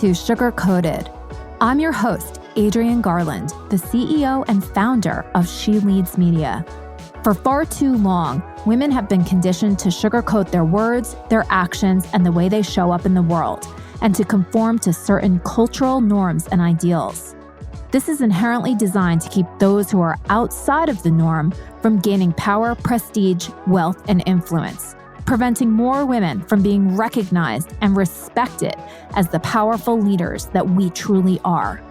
to Sugar Coated. I'm your host, Adrienne Garland, the CEO and founder of She Leads Media. For far too long, women have been conditioned to sugarcoat their words, their actions, and the way they show up in the world, and to conform to certain cultural norms and ideals. This is inherently designed to keep those who are outside of the norm from gaining power, prestige, wealth, and influence, preventing more women from being recognized and respected as the powerful leaders that we truly are.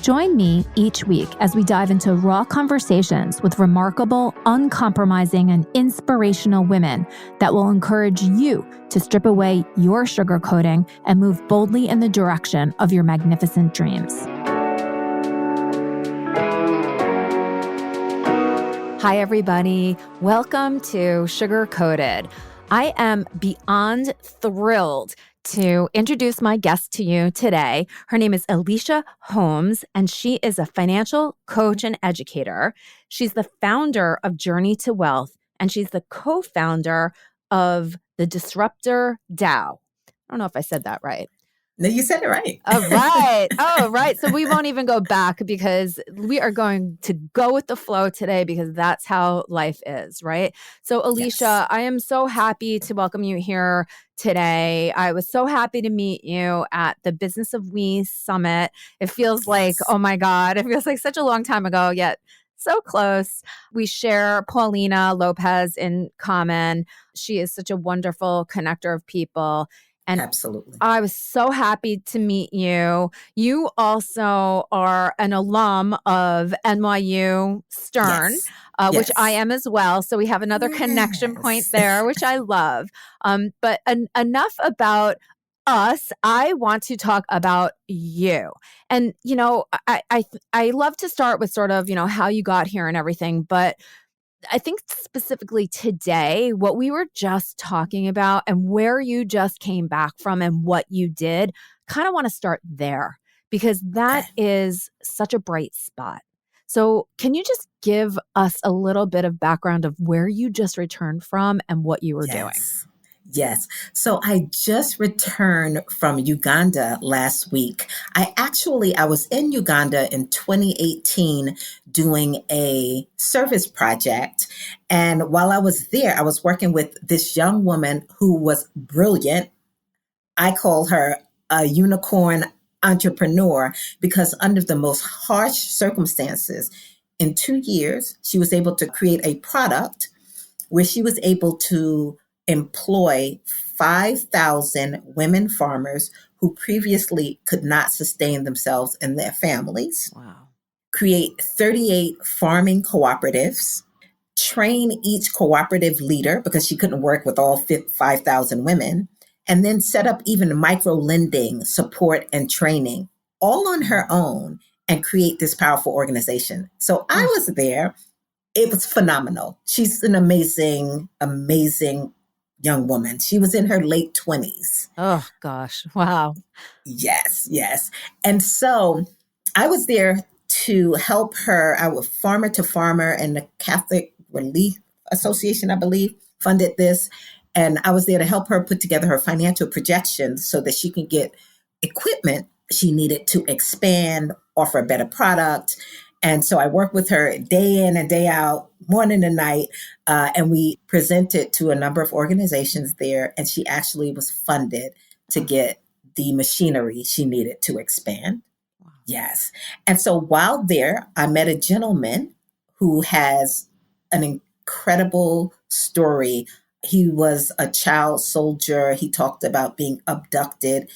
Join me each week as we dive into raw conversations with remarkable, uncompromising, and inspirational women that will encourage you to strip away your sugarcoating and move boldly in the direction of your magnificent dreams. Hi, everybody. Welcome to Sugar Coated. I am beyond thrilled to introduce my guest to you today. Her name is Alicia Holmes, and she is a financial coach and educator. She's the founder of Journey to Wealth, and she's the co-founder of the Disruptor DAO. I don't know if I said that right. No, you said it right. Oh, right. So we won't even go back because we are going to go with the flow today because that's how life is, right? So Alicia, yes. I am so happy to welcome you here today. I was so happy to meet you at the Business of We Summit. It feels like, oh my God, it feels like such a long time ago, yet so close. We share Paulina Lopez in common. She is such a wonderful connector of people. And absolutely. I was so happy to meet you. You also are an alum of NYU Stern, yes. Which I am as well. So we have another connection point there, which I love. But enough about us. I want to talk about you. And, you know, I love to start with sort of, you know, how you got here and everything. But I think specifically today, what we were just talking about and where you just came back from and what you did, kind of want to start there because that is such a bright spot. So can you just give us a little bit of background of where you just returned from and what you were doing? Yes. So I just returned from Uganda last week. I was in Uganda in 2018 doing a service project. And while I was there, I was working with this young woman who was brilliant. I call her a unicorn entrepreneur because under the most harsh circumstances, in 2 years, she was able to create a product where she was able to employ 5,000 women farmers who previously could not sustain themselves and their families. Wow. Create 38 farming cooperatives, train each cooperative leader because she couldn't work with all 5,000 women, and then set up even micro lending support and training all on her own and create this powerful organization. So I was there. It was phenomenal. She's an amazing, amazing young woman. She was in her late 20s. Oh, gosh. Wow. Yes. And so I was there to help her. I was Farmer to Farmer, and the Catholic Relief Association, I believe, funded this. And I was there to help her put together her financial projections so that she can get equipment she needed to expand, offer a better product. And so I worked with her day in and day out, morning and night, and we presented to a number of organizations there, and she actually was funded to get the machinery she needed to expand. Wow. Yes. And so while there, I met a gentleman who has an incredible story. He was a child soldier. He talked about being abducted,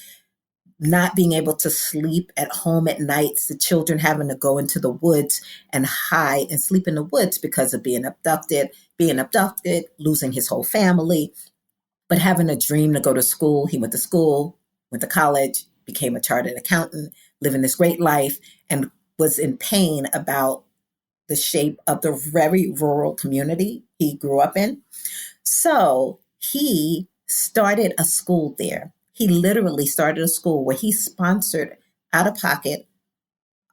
not being able to sleep at home at nights, the children having to go into the woods and hide and sleep in the woods because of being abducted, losing his whole family, but having a dream to go to school. He went to school, went to college, became a chartered accountant, living this great life, and was in pain about the shape of the very rural community he grew up in. So he started a school there. He literally started a school where he sponsored out of pocket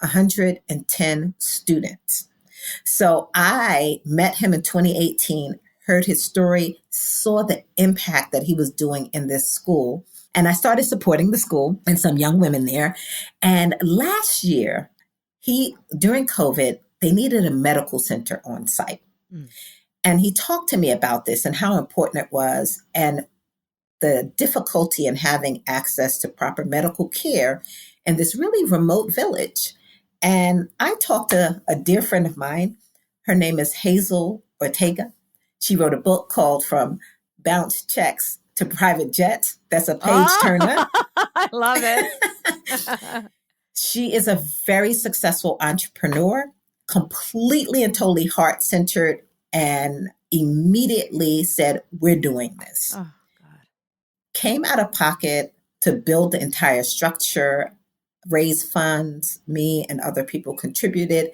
110 students. So I met him in 2018, heard his story, saw the impact that he was doing in this school. And I started supporting the school and some young women there. And last year, during COVID, they needed a medical center on site. Mm. And he talked to me about this and how important it was and the difficulty in having access to proper medical care in this really remote village. And I talked to a dear friend of mine. Her name is Hazel Ortega. She wrote a book called From Bounced Checks to Private Jets. That's a page turner. I love it. She is a very successful entrepreneur, completely and totally heart-centered, and immediately said, we're doing this. Oh, God. Came out of pocket to build the entire structure, raise funds, me and other people contributed.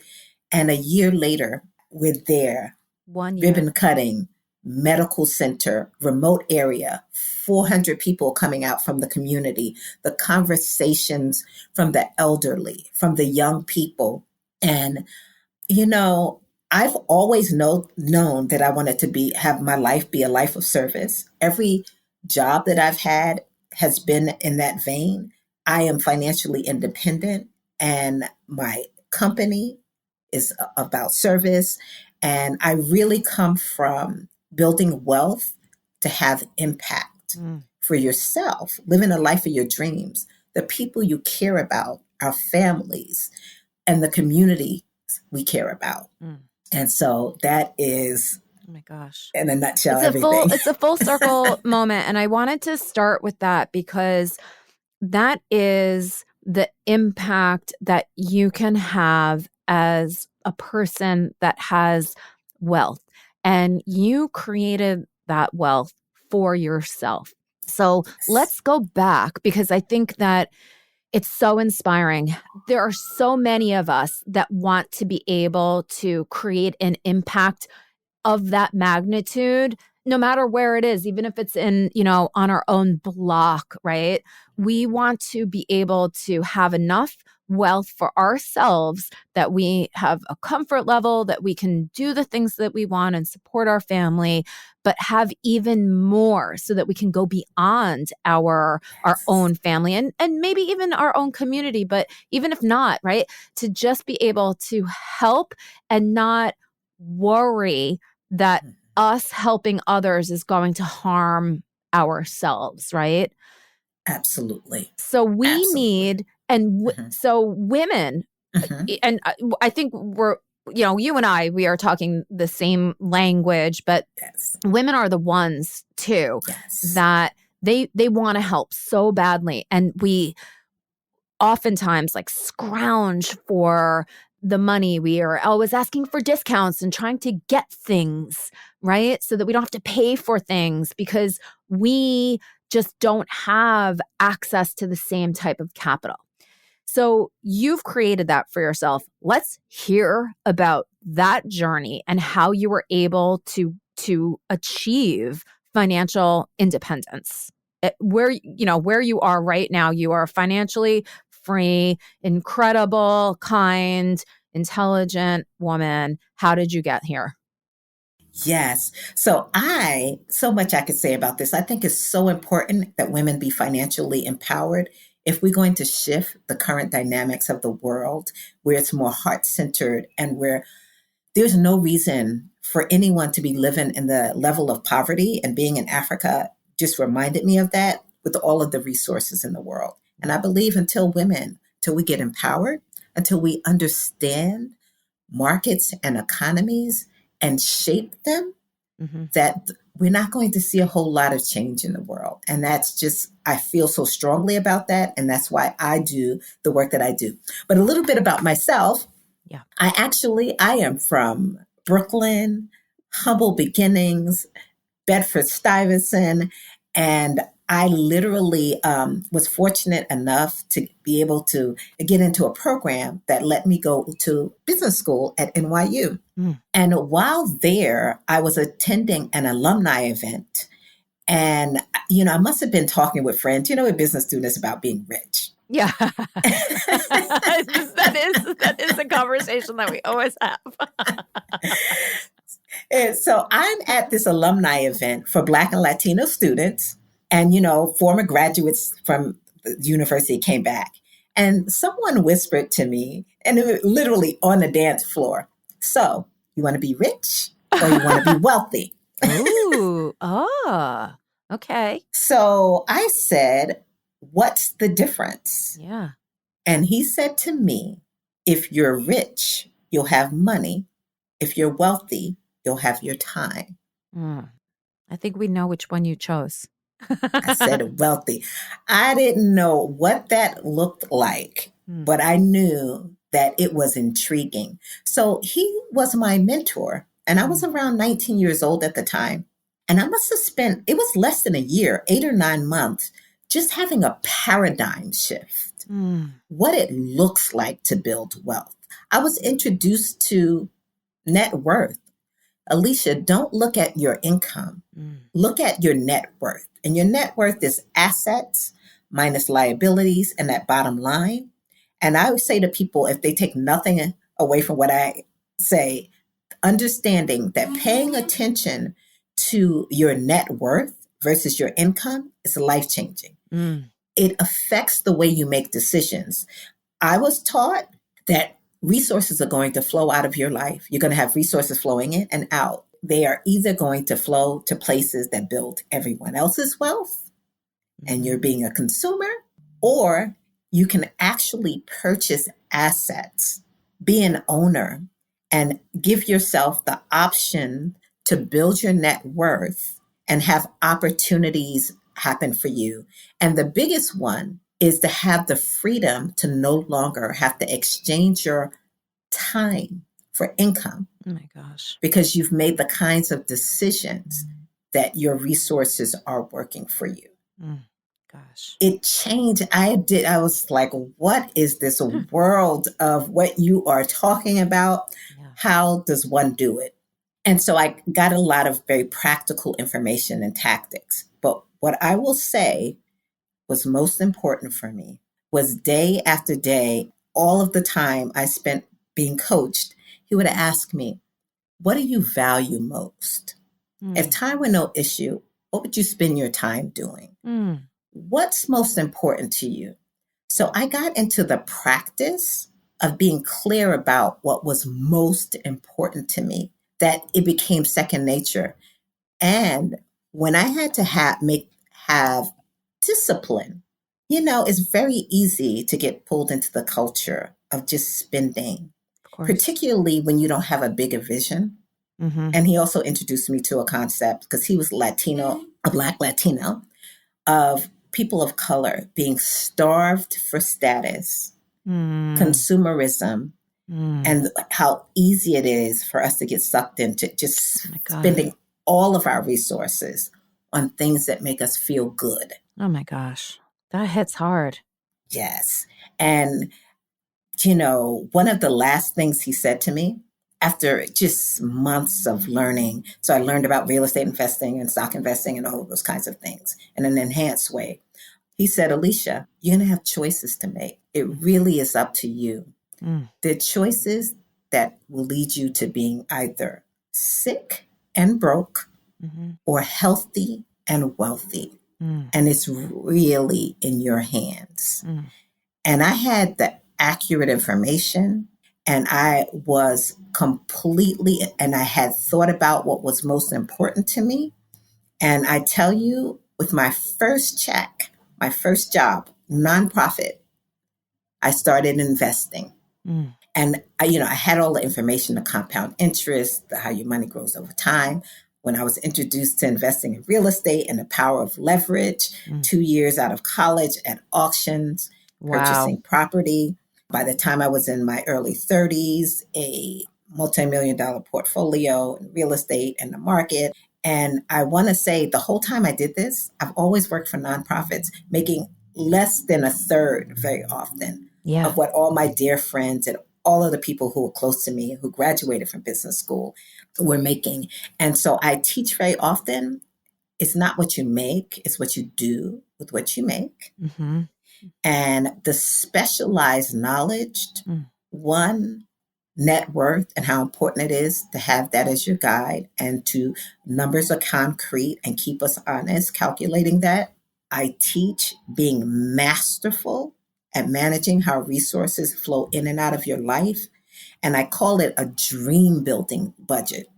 And a year later, we're there. 1 year. Ribbon cutting, medical center, remote area, 400 people coming out from the community, the conversations from the elderly, from the young people. And, I've always known that I wanted to have my life be a life of service. Every job that I've had has been in that vein. I am financially independent and my company is about service. And I really come from building wealth to have impact for yourself, living a life of your dreams, the people you care about, our families, and the community we care about. And so that is, oh my gosh, in a nutshell, it's a full circle moment. And I wanted to start with that because that is the impact that you can have as a person that has wealth. And you created that wealth for yourself. So let's go back because I think that it's so inspiring. There are so many of us that want to be able to create an impact of that magnitude, no matter where it is, even if it's in, on our own block, right? We want to be able to have enough wealth for ourselves that we have a comfort level, that we can do the things that we want and support our family, but have even more so that we can go beyond our own family and maybe even our own community. But even if not, right, to just be able to help and not worry that us helping others is going to harm ourselves, right? Absolutely. So we need, so women, and I think we're, you and I, we are talking the same language, but women are the ones too that they want to help so badly. And we oftentimes scrounge for the money. We are always asking for discounts and trying to get things, right? So that we don't have to pay for things because we just don't have access to the same type of capital. So you've created that for yourself. Let's hear about that journey and how you were able to achieve financial independence. Where you are right now, you are financially free, incredible, kind, intelligent woman. How did you get here? Yes. So much I could say about this. I think it's so important that women be financially empowered. If we're going to shift the current dynamics of the world where it's more heart-centered and where there's no reason for anyone to be living in the level of poverty, and being in Africa just reminded me of that with all of the resources in the world. And I believe until we get empowered, until we understand markets and economies and shape them, that we're not going to see a whole lot of change in the world. And that's just, I feel so strongly about that. And that's why I do the work that I do. But a little bit about myself. Yeah. I am from Brooklyn, humble beginnings, Bedford-Stuyvesant, and I literally was fortunate enough to be able to get into a program that let me go to business school at NYU. And while there, I was attending an alumni event. And, I must have been talking with friends, with business students about being rich. Yeah. that is a conversation that we always have. And so I'm at this alumni event for Black and Latino students. And, former graduates from the university came back. And someone whispered to me, and it was literally on the dance floor, so you want to be rich or you want to be wealthy? Ooh, okay. So I said, what's the difference? Yeah. And he said to me, if you're rich, you'll have money. If you're wealthy, you'll have your time. I think we know which one you chose. I said wealthy. I didn't know what that looked like, but I knew that it was intriguing. So he was my mentor, and I was around 19 years old at the time. And I must have spent, it was less than a year, 8 or 9 months, just having a paradigm shift, what it looks like to build wealth. I was introduced to net worth. Alicia, don't look at your income. Look at your net worth. And your net worth is assets minus liabilities and that bottom line. And I would say to people, if they take nothing away from what I say, understanding that paying attention to your net worth versus your income is life changing. It affects the way you make decisions. I was taught that resources are going to flow out of your life. You're going to have resources flowing in and out. They are either going to flow to places that build everyone else's wealth, and you're being a consumer, or you can actually purchase assets, be an owner, and give yourself the option to build your net worth and have opportunities happen for you. And the biggest one is to have the freedom to no longer have to exchange your time for income. Oh my gosh. Because you've made the kinds of decisions that your resources are working for you. Gosh. It changed. I was like, what is this world of what you are talking about? Yeah. How does one do it? And so I got a lot of very practical information and tactics. But what I will say was most important for me was day after day, all of the time I spent being coached, he would ask me, what do you value most? If time were no issue, what would you spend your time doing? What's most important to you? So I got into the practice of being clear about what was most important to me, that it became second nature. And when I had to have discipline, it's very easy to get pulled into the culture of just spending, particularly when you don't have a bigger vision. And he also introduced me to a concept, because he was Latino, a Black Latino, of people of color being starved for status, consumerism, and how easy it is for us to get sucked into just spending all of our resources on things that make us feel good. Oh my gosh, that hits hard. Yes. And, one of the last things he said to me after just months of learning, so I learned about real estate investing and stock investing and all of those kinds of things in an enhanced way. He said, Alicia, you're going to have choices to make. It really is up to you. The choices that will lead you to being either sick and broke or healthy and wealthy. And it's really in your hands. And I had the accurate information, and I was and I had thought about what was most important to me. And I tell you, with my first check, my first job, nonprofit, I started investing. And I had all the information, the compound interest, how your money grows over time. When I was introduced to investing in real estate and the power of leverage, 2 years out of college at auctions, purchasing property. By the time I was in my early 30s, a multi-million-dollar portfolio in real estate and the market. And I want to say the whole time I did this, I've always worked for nonprofits, making less than a third very often of what all my dear friends and all of the people who were close to me who graduated from business school were making. And so I teach very often, it's not what you make, it's what you do with what you make. And the specialized knowledge, one, net worth and how important it is to have that as your guide, and to numbers are concrete and keep us honest, calculating that. I teach being masterful at managing how resources flow in and out of your life. And I call it a dream building budget.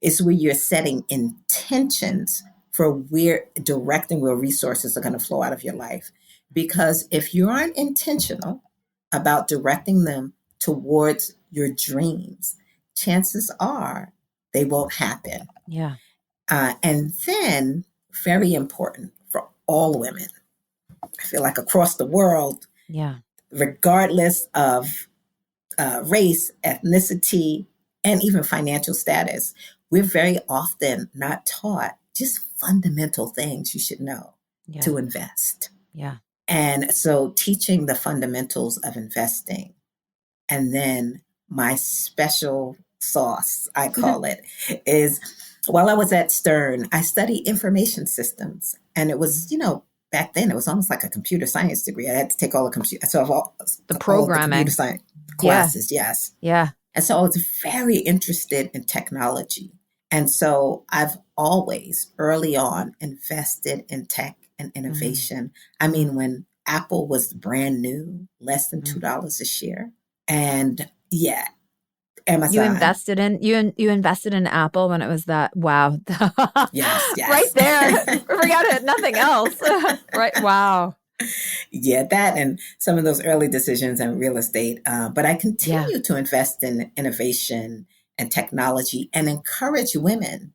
It's where you're setting intentions for where directing where resources are going to flow out of your life. Because if you aren't intentional about directing them towards your dreams, chances are they won't happen. Yeah. And then, very important for all women, I feel like across the world, Yeah. regardless of race, ethnicity, and even financial status, we're very often not taught just fundamental things you should know to invest. Yeah. And so teaching the fundamentals of investing, and then my special sauce, I call it, is while I was at Stern, I studied information systems. And it was, back then it was almost like a computer science degree. I had to take all the computer, so all The of programming. the computer science classes, yes. Yeah. And so I was very interested in technology. And so I've always early on invested in tech and innovation. I mean, when Apple was brand new, less than $2 a share. And yeah, Amazon. You invested in Apple when it was that, wow. Yes. Right there. Forget it. Nothing else. Right. Wow. Yeah, that and some of those early decisions in real estate. But I continue to invest in innovation and technology and encourage women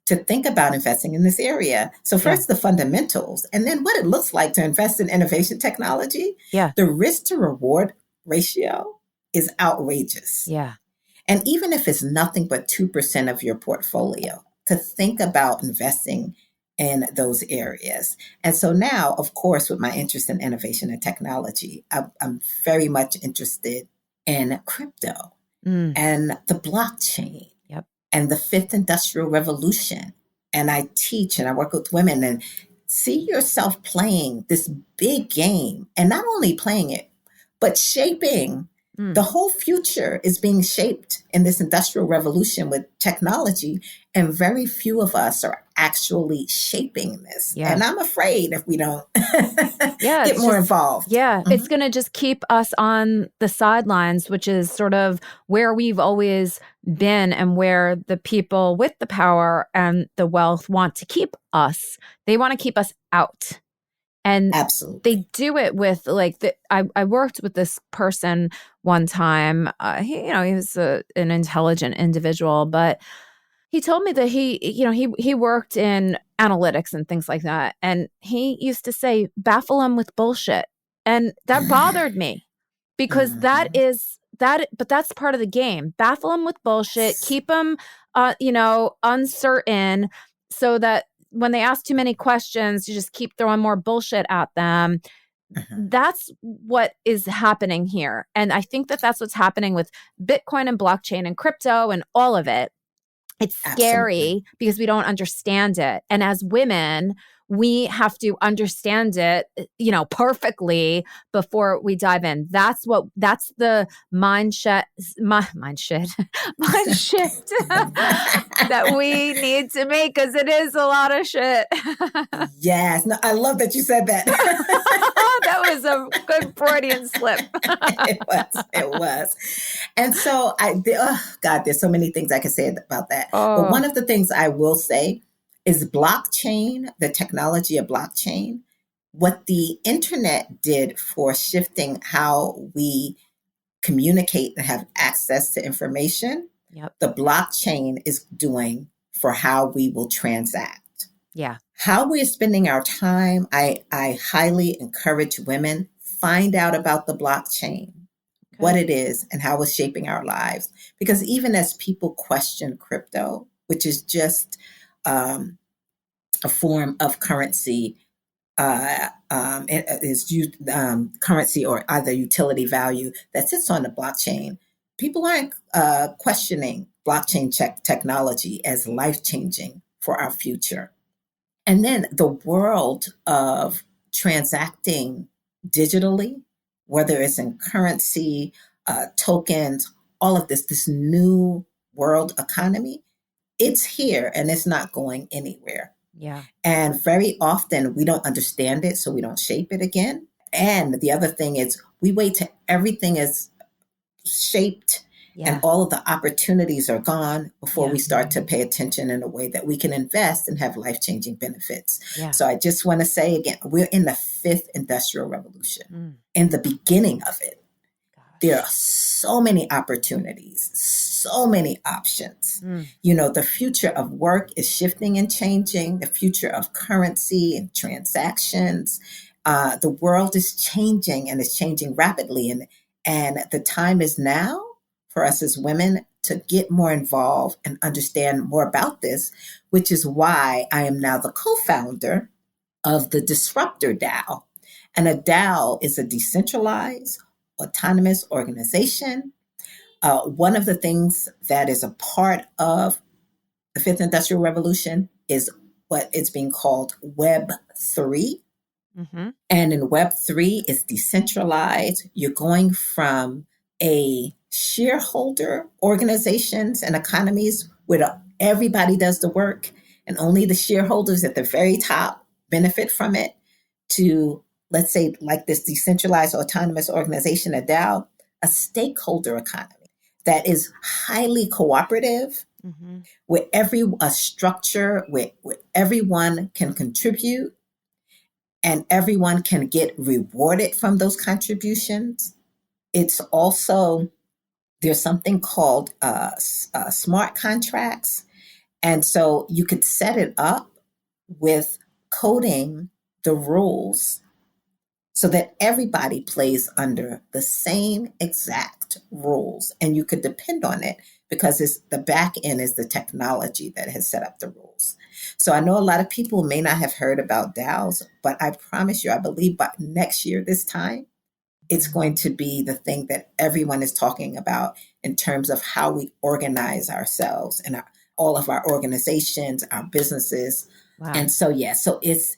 to think about investing in this area. So first the fundamentals, and then what it looks like to invest in innovation technology. Yeah. The risk to reward ratio is outrageous. Yeah. And even if it's nothing but 2% of your portfolio, to think about investing in those areas. And so now, of course, with my interest in innovation and technology, I'm very much interested in crypto and the blockchain and the fifth industrial revolution. And I teach and I work with women, and see yourself playing this big game, and not only playing it, but shaping. The whole future is being shaped in this industrial revolution with technology, and very few of us are actually shaping this. Yeah. And I'm afraid if we don't get more involved. Yeah, it's going to just keep us on the sidelines, which is sort of where we've always been and where the people with the power and the wealth want to keep us. They want to keep us out. And absolutely, they do it with I worked with this person one time. He was an intelligent individual, but he told me that he worked in analytics and things like that. And he used to say, baffle them with bullshit. And that bothered me because but that's part of the game. Baffle them with bullshit, keep them, uncertain, so that when they ask too many questions, you just keep throwing more bullshit at them. That's what is happening here. And I think that that's what's happening with Bitcoin and blockchain and crypto and all of it. It's scary because we don't understand it. And as women, we have to understand it, perfectly before we dive in. That's the mind shift that we need to make, because it is a lot of shit. Yes. No, I love that you said that. That was a good Freudian slip. It was. And so there's so many things I could say about that. But one of the things I will say is blockchain, the technology of blockchain, what the internet did for shifting how we communicate and have access to information, the blockchain is doing for how we will transact. Yeah. How we're spending our time, I highly encourage women, find out about the blockchain, what it is and how it's shaping our lives. Because even as people question crypto, which is just a form of currency, it is currency or either utility value that sits on the blockchain, people aren't questioning blockchain technology as life-changing for our future. And then the world of transacting digitally, whether it's in currency, tokens, all of this new world economy, it's here and it's not going anywhere. Yeah. And very often we don't understand it, so we don't shape it again. And the other thing is we wait till everything is shaped and Yeah. all of the opportunities are gone before Yeah. we start to pay attention in a way that we can invest and have life-changing benefits. Yeah. So I just want to say again, we're in the fifth industrial revolution, Mm. in the beginning of it. There Gosh. are so many opportunities, so many options. Mm. You know, the future of work is shifting and changing, the future of currency and transactions. The world is changing and it's changing rapidly. And the time is now for us as women to get more involved and understand more about this, which is why I am now the co founder of the Disruptor DAO. And a DAO is a decentralized, autonomous organization. One of the things that is a part of the fifth industrial revolution is what is being called Web 3. Mm-hmm. And in Web 3, it's decentralized. You're going from a shareholder organizations and economies where everybody does the work and only the shareholders at the very top benefit from it, to, let's say, like this decentralized autonomous organization, a DAO, a stakeholder economy that is highly cooperative, Mm-hmm. where a structure where everyone can contribute and everyone can get rewarded from those contributions. It's also, there's something called smart contracts. And so you could set it up with coding the rules so that everybody plays under the same exact rules and you could depend on it because the back end is the technology that has set up the rules. So I know a lot of people may not have heard about DAOs, but I promise you, I believe by next year, this time, it's going to be the thing that everyone is talking about in terms of how we organize ourselves and all of our organizations, our businesses. Wow. And so, yeah, so it's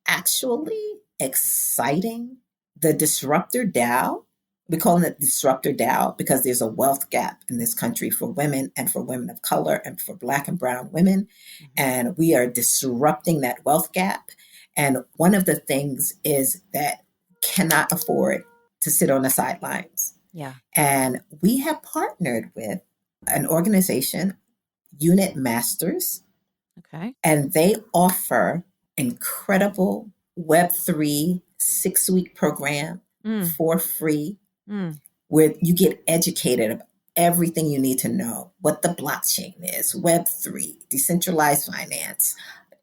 actually exciting. The Disruptor DAO, we call it Disruptor DAO because there's a wealth gap in this country for women and for women of color and for Black and Brown women. Mm-hmm. And we are disrupting that wealth gap. And one of the things is that cannot afford to sit on the sidelines. Yeah. And we have partnered with an organization, Unit Masters. Okay. And they offer incredible Web3 6-week program for free, where you get educated about everything you need to know, what the blockchain is, Web3, decentralized finance,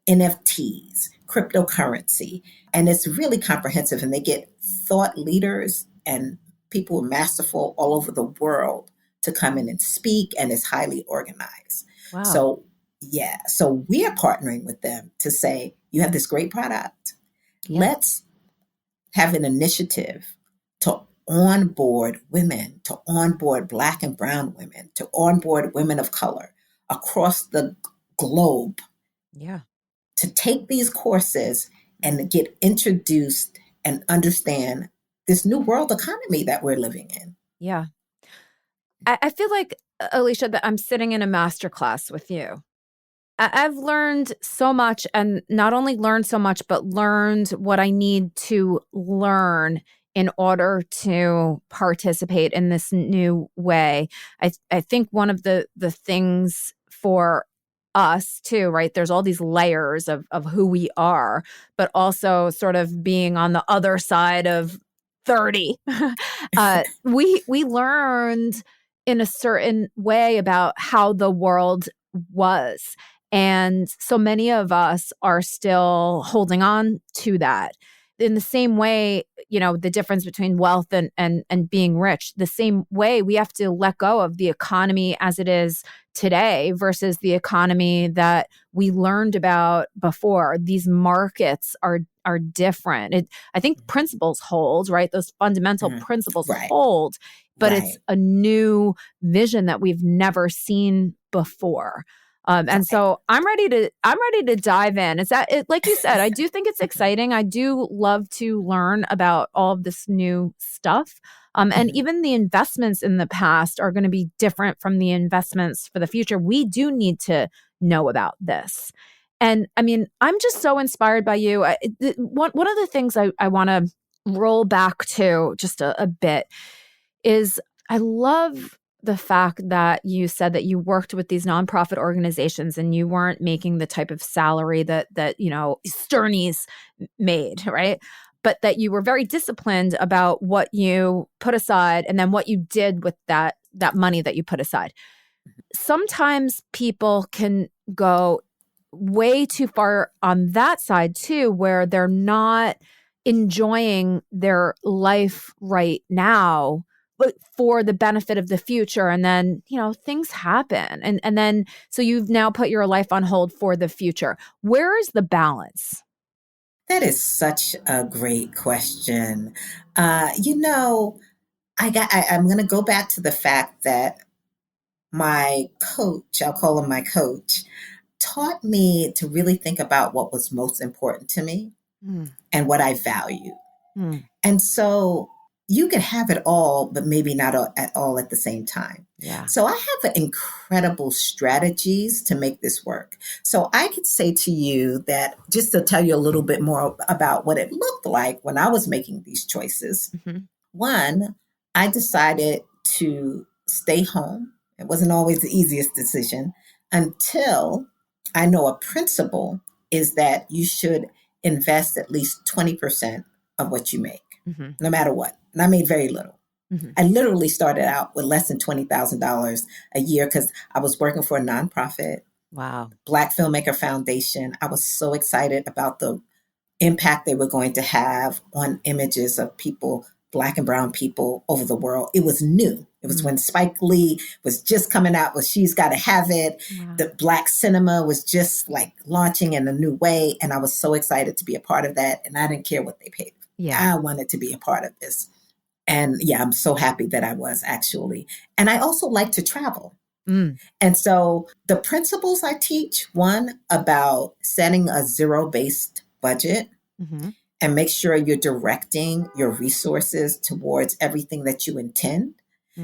NFTs, cryptocurrency. And it's really comprehensive. And they get thought leaders and people masterful all over the world to come in and speak, and it's highly organized. Wow. So yeah, so we are partnering with them to say, you have this great product. Yeah. Let's have an initiative to onboard women, to onboard Black and Brown women, to onboard women of color across the globe. Yeah. To take these courses and get introduced and understand this new world economy that we're living in. Yeah. I feel like, Alicia, that I'm sitting in a masterclass with you. I've learned so much, and not only learned so much, but learned what I need to learn in order to participate in this new way. I think one of the things for us too, right? There's all these layers of who we are, but also sort of being on the other side of 30. We learned in a certain way about how the world was. And so many of us are still holding on to that. In the same way, you know, the difference between wealth and being rich, the same way we have to let go of the economy as it is today versus the economy that we learned about before. These markets are different. I think principles hold, right? Those fundamental principles hold, but it's a new vision that we've never seen before. And so I'm ready to dive in. It's that it, like you said, I do think it's exciting. I do love to learn about all of this new stuff. And even the investments in the past are going to be different from the investments for the future. We do need to know about this. And I mean, I'm just so inspired by you. One of the things I want to roll back to just a bit is I love the fact that you said that you worked with these nonprofit organizations and you weren't making the type of salary that Sternies made, right? But that you were very disciplined about what you put aside and then what you did with that money that you put aside. Sometimes people can go way too far on that side too, where they're not enjoying their life right now, but for the benefit of the future. And then, things happen. And then, so you've now put your life on hold for the future. Where is the balance? That is such a great question. I'm going to go back to the fact that my coach, I'll call him my coach, taught me to really think about what was most important to me and what I value. And so you can have it all, but maybe not at all at the same time. Yeah. So I have incredible strategies to make this work. So I could say to you that, just to tell you a little bit more about what it looked like when I was making these choices. One, I decided to stay home. It wasn't always the easiest decision until I know a principle is that you should invest at least 20% of what you make, no matter what. And I made very little. I literally started out with less than $20,000 a year because I was working for a nonprofit. Wow. Black Filmmaker Foundation. I was so excited about the impact they were going to have on images of people, Black and brown people over the world. It was new. It was when Spike Lee was just coming out with She's Gotta Have It. Wow. The Black cinema was just like launching in a new way. And I was so excited to be a part of that. And I didn't care what they paid. Yeah. I wanted to be a part of this. And yeah, I'm so happy that I was actually. And I also like to travel. And so the principles I teach, one, about setting a zero-based budget and make sure you're directing your resources towards everything that you intend.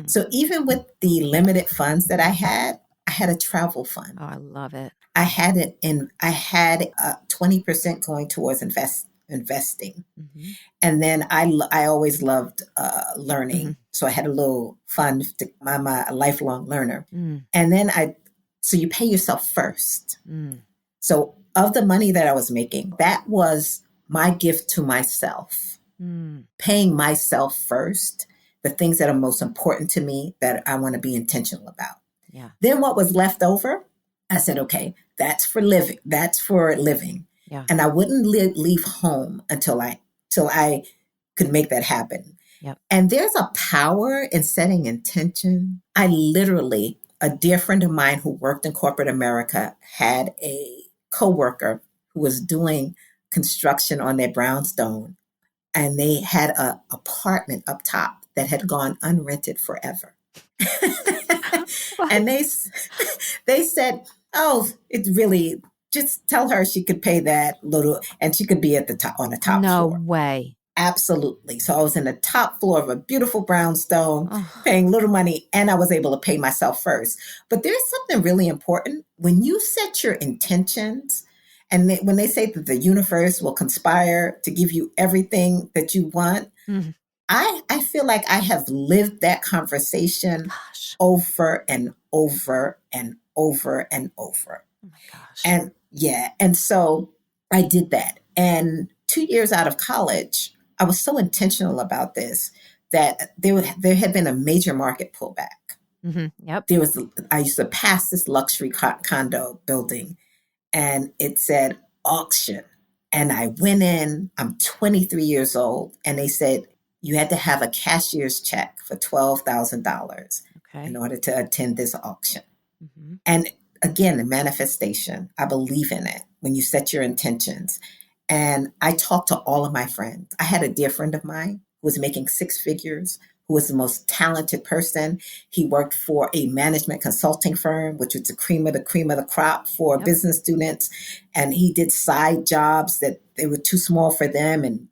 So even with the limited funds that I had a travel fund. Oh, I love it. I had 20% going towards investing. And then I always loved learning. So I had a little fund. I'm a lifelong learner. And then so you pay yourself first. So of the money that I was making, that was my gift to myself, paying myself first, the things that are most important to me that I want to be intentional about. Yeah. Then what was left over, I said, okay, that's for living. That's for living. Yeah. And I wouldn't leave home until I could make that happen. Yep. And there's a power in setting intention. A dear friend of mine who worked in corporate America had a coworker who was doing construction on their brownstone. And they had an apartment up top that had gone unrented forever. And they said, oh, it's really, just tell her she could pay that little, and she could be on the top floor. No way. Absolutely. So I was in the top floor of a beautiful brownstone, paying little money, and I was able to pay myself first. But there's something really important. When you set your intentions, and when they say that the universe will conspire to give you everything that you want, I feel like I have lived that conversation over and over and over and over. Oh my gosh. And yeah. And so I did that. And 2 years out of college, I was so intentional about this that there had been a major market pullback. Yep. I used to pass this luxury condo building and it said auction. And I went in, I'm 23 years old, and they said you had to have a cashier's check for $12,000 in order to attend this auction. And again, the manifestation, I believe in it when you set your intentions. And I talked to all of my friends. I had a dear friend of mine who was making six figures, who was the most talented person. He worked for a management consulting firm, which was the cream of the crop for business students. And he did side jobs that they were too small for them. And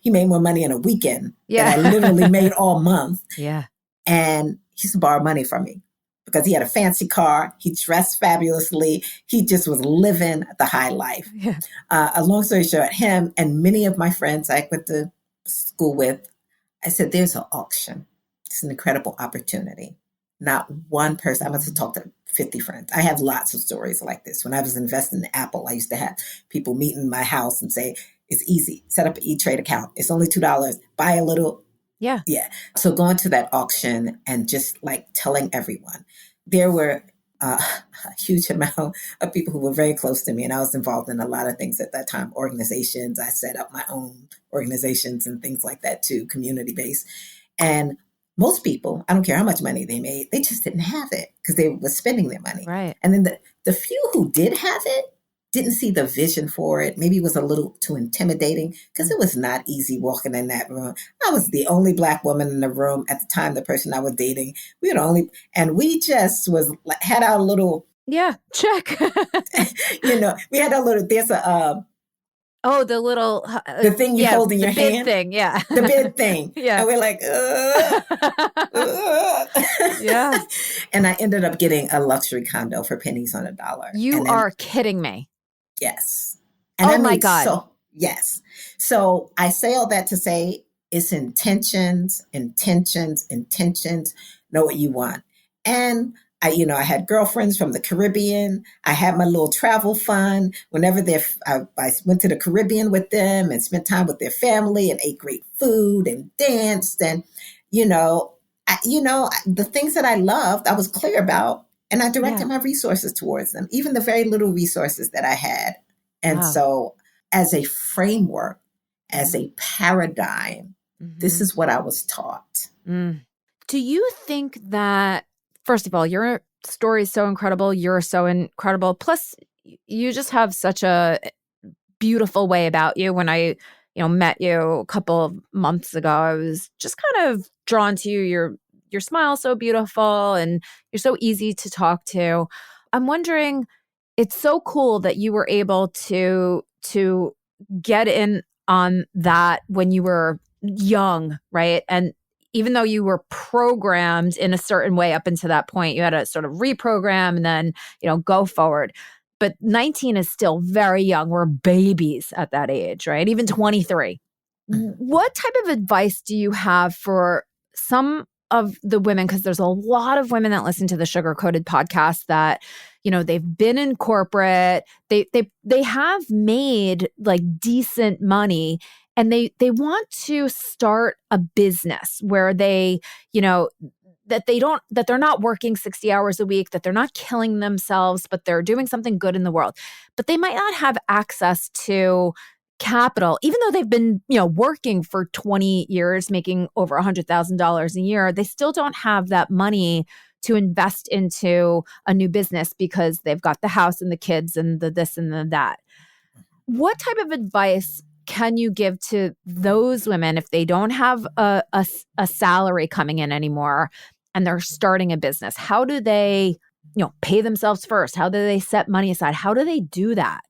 he made more money in a weekend than I literally made all month. Yeah. And he used to borrow money from me because he had a fancy car. He dressed fabulously. He just was living the high life. Yeah. A long story short, him and many of my friends I went to school with, I said, there's an auction. It's an incredible opportunity. Not one person, I must have talked to 50 friends. I have lots of stories like this. When I was investing in Apple, I used to have people meet in my house and say, it's easy. Set up an E-Trade account. It's only $2. Buy a little. Yeah. Yeah. So going to that auction and just like telling everyone, there were a huge amount of people who were very close to me. And I was involved in a lot of things at that time, organizations. I set up my own organizations and things like that too, community-based. And most people, I don't care how much money they made, they just didn't have it because they were spending their money. Right. And then the few who did have it didn't see the vision for it. Maybe it was a little too intimidating because it was not easy walking in that room. I was the only Black woman in the room at the time, the person I was dating. We were the only, and we just had our little. Yeah, check. We had our little, there's a, oh, the little, the thing you hold in your bid hand. thing. Yeah. The bid thing. Yeah. And we're like, Yeah. And I ended up getting a luxury condo for pennies on a dollar. You are kidding me. Yes. And oh my God. Yes. So I say all that to say it's intentions. Know what you want. And I had girlfriends from the Caribbean. I had my little travel fund. Whenever I went to the Caribbean with them and spent time with their family and ate great food and danced. And, the things that I loved, I was clear about. And I directed my resources towards them, even the very little resources that I had. And so as a framework, as a paradigm, this is what I was taught. Mm. Do you think that, first of all, your story is so incredible. You're so incredible. Plus, you just have such a beautiful way about you. When I, met you a couple of months ago, I was just kind of drawn to you. Your smile is so beautiful and you're so easy to talk to. I'm wondering, it's so cool that you were able to get in on that when you were young, right? And even though you were programmed in a certain way up until that point, you had to sort of reprogram and then, go forward. But 19 is still very young. We're babies at that age, right? Even 23. What type of advice do you have for some of the women? Because there's a lot of women that listen to the Sugar Coated podcast that, they've been in corporate, they have made like decent money, and they want to start a business where they, that they're not working 60 hours a week, that they're not killing themselves, but they're doing something good in the world. But they might not have access to capital, even though they've been, working for 20 years, making over $100,000 a year. They still don't have that money to invest into a new business because they've got the house and the kids and the this and the that. What type of advice can you give to those women if they don't have a salary coming in anymore and they're starting a business? How do they, pay themselves first? How do they set money aside? How do they do that?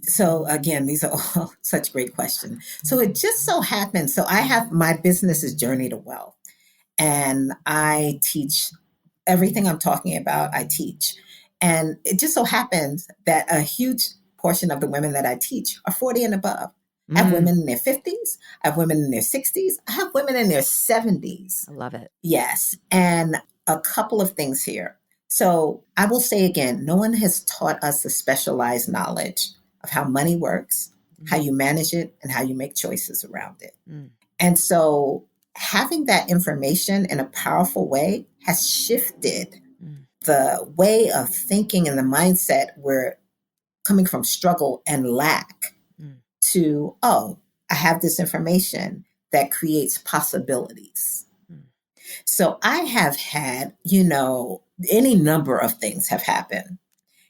So again, these are all such great questions. So it just so happens, so I have my business is Journey to Wealth, and I teach everything I'm talking about, I teach. And it just so happens that a huge portion of the women that I teach are 40 and above. I have women in their 50s. I have women in their 60s. I have women in their 70s. I love it. Yes. And a couple of things here. So I will say again, no one has taught us the specialized knowledge of how money works, how you manage it, and how you make choices around it. And so having that information in a powerful way has shifted the way of thinking and the mindset we're coming from struggle and lack to, I have this information that creates possibilities. So I have had, any number of things have happened.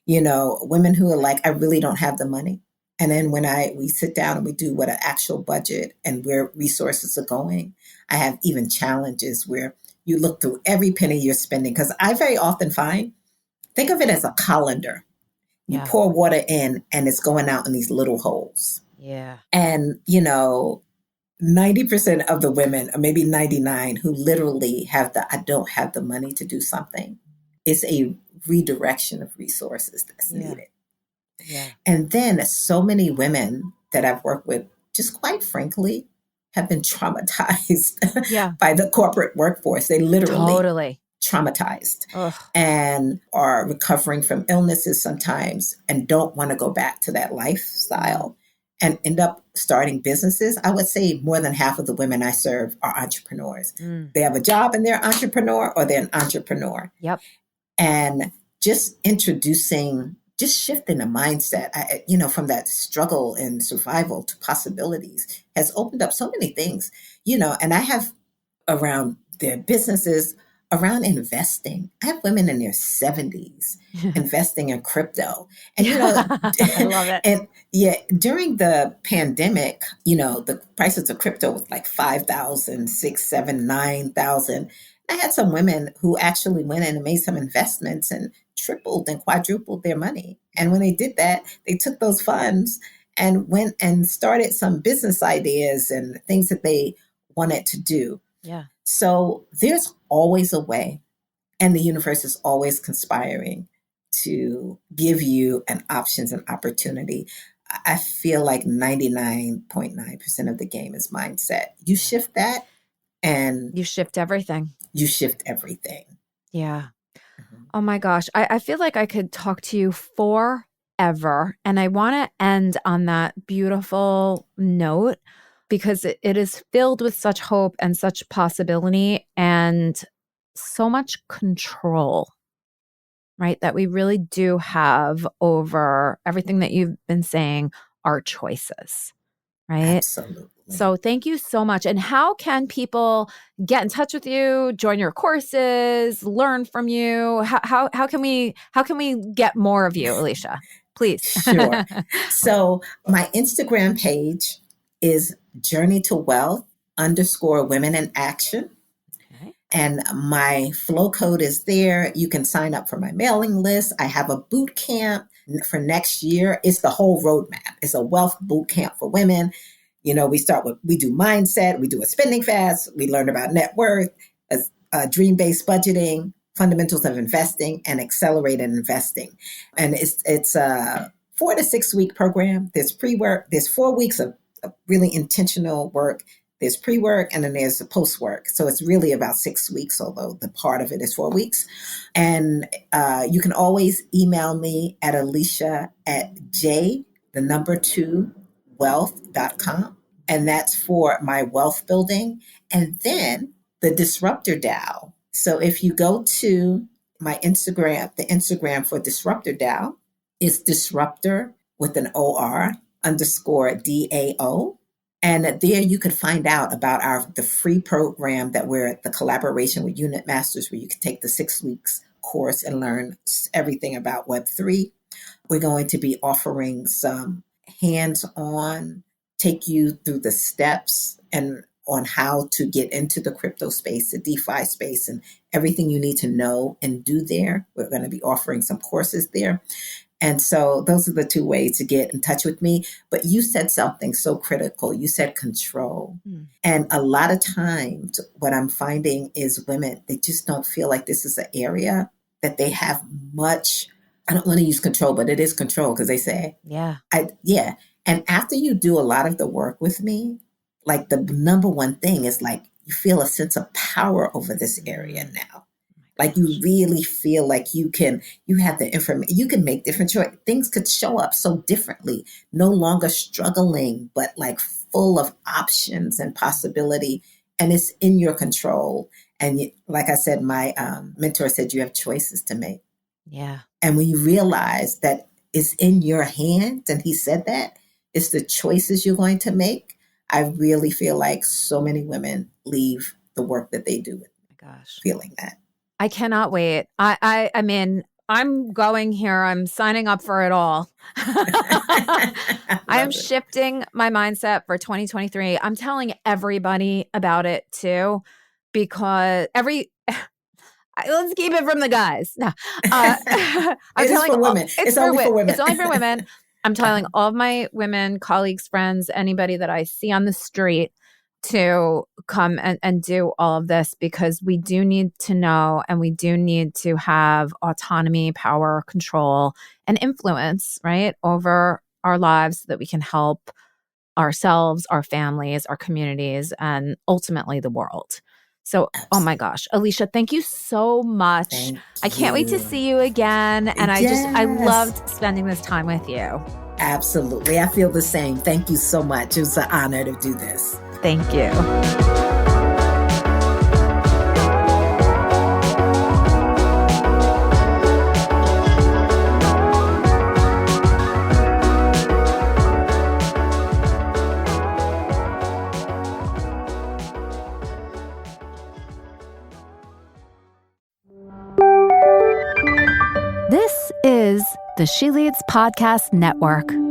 Women who are like, I really don't have the money. And then when we sit down and we do what an actual budget and where resources are going, I have even challenges where you look through every penny you're spending. Because I very often think of it as a colander. You pour water in and it's going out in these little holes. Yeah. And, 90% of the women, or maybe 99, who literally have I don't have the money to do something. It's a redirection of resources that's Yeah. needed. Yeah. And then so many women that I've worked with, just quite frankly, have been traumatized Yeah. by the corporate workforce. They literally Totally. traumatized Ugh. and are recovering from illnesses sometimes and don't want to go back to that lifestyle and end up starting businesses. I would say more than half of the women I serve are entrepreneurs. They have a job and they're an entrepreneur, or they're an entrepreneur. Yep. And just introducing, just shifting the mindset, from that struggle and survival to possibilities has opened up so many things, and I have around their businesses, around investing. I have women in their 70s investing in crypto. And, I love it. and yeah, during the pandemic, the prices of crypto was like 5,000, 6, 7, 9,000. I had some women who actually went in and made some investments and tripled and quadrupled their money. And when they did that, they took those funds and went and started some business ideas and things that they wanted to do. Yeah. So there's always a way, and the universe is always conspiring to give you an options and opportunity. I feel like 99.9% of the game is mindset. You shift that and You shift everything. you shift everything. Yeah. Mhm. Oh my gosh. I feel like I could talk to you forever. And I want to end on that beautiful note because it is filled with such hope and such possibility and so much control, right? That we really do have over everything that you've been saying, our choices, right? Absolutely. So thank you so much. And how can people get in touch with you, join your courses, learn from you? How can we get more of you, Alicia? Please. Sure. So my Instagram page is Journey to Wealth _Women in Action. Okay. And my flow code is there. You can sign up for my mailing list. I have a boot camp for next year. It's the whole roadmap. It's a wealth boot camp for women. We do mindset, we do a spending fast, we learn about net worth, dream-based budgeting, fundamentals of investing, and accelerated investing. And it's a 4 to 6 week program. There's pre-work. There's 4 weeks of really intentional work. There's pre-work and then there's the post-work. So it's really about 6 weeks, although the part of it is 4 weeks. And you can always email me at Alicia at wealth.com. And that's for my wealth building. And then the Disruptor DAO. So if you go to my Instagram, the Instagram for Disruptor DAO is disruptor with an OR _DAO. And there you can find out about the free program that we're at, the collaboration with Unit Masters, where you can take the 6 weeks course and learn everything about Web3. We're going to be offering some hands-on, take you through the steps and on how to get into the crypto space, the DeFi space, and everything you need to know and do there. We're going to be offering some courses there. And so those are the 2 ways to get in touch with me. But you said something so critical. You said control. And a lot of times what I'm finding is women, they just don't feel like this is an area that they have much. I don't want to use control, but it is control because they say, Yeah. And after you do a lot of the work with me, like the number one thing is like you feel a sense of power over this area now. Like you really feel like you have the information, you can make different choices. Things could show up so differently, no longer struggling, but like full of options and possibility. And it's in your control. And like I said, my mentor said, you have choices to make. Yeah. And when you realize that it's in your hands, and he said that, it's the choices you're going to make. I really feel like so many women leave the work that they do feeling that. I cannot wait. I mean, I'm going here. I'm signing up for it all. I am shifting my mindset for 2023. I'm telling everybody about it too, because let's keep it from the guys. No, It is for women. It's only for women. It's only for women. I'm telling all of my women colleagues, friends, anybody that I see on the street to come and do all of this because we do need to know and we do need to have autonomy, power, control, and influence, right, over our lives so that we can help ourselves, our families, our communities, and ultimately the world. So, oh my gosh, Alicia, thank you so much. Thank I can't wait to you. see you again. And I Yes. loved spending this time with you. Absolutely. I feel the same. Thank you so much. It was an honor to do this. Thank you. This is the She Leads Podcast Network.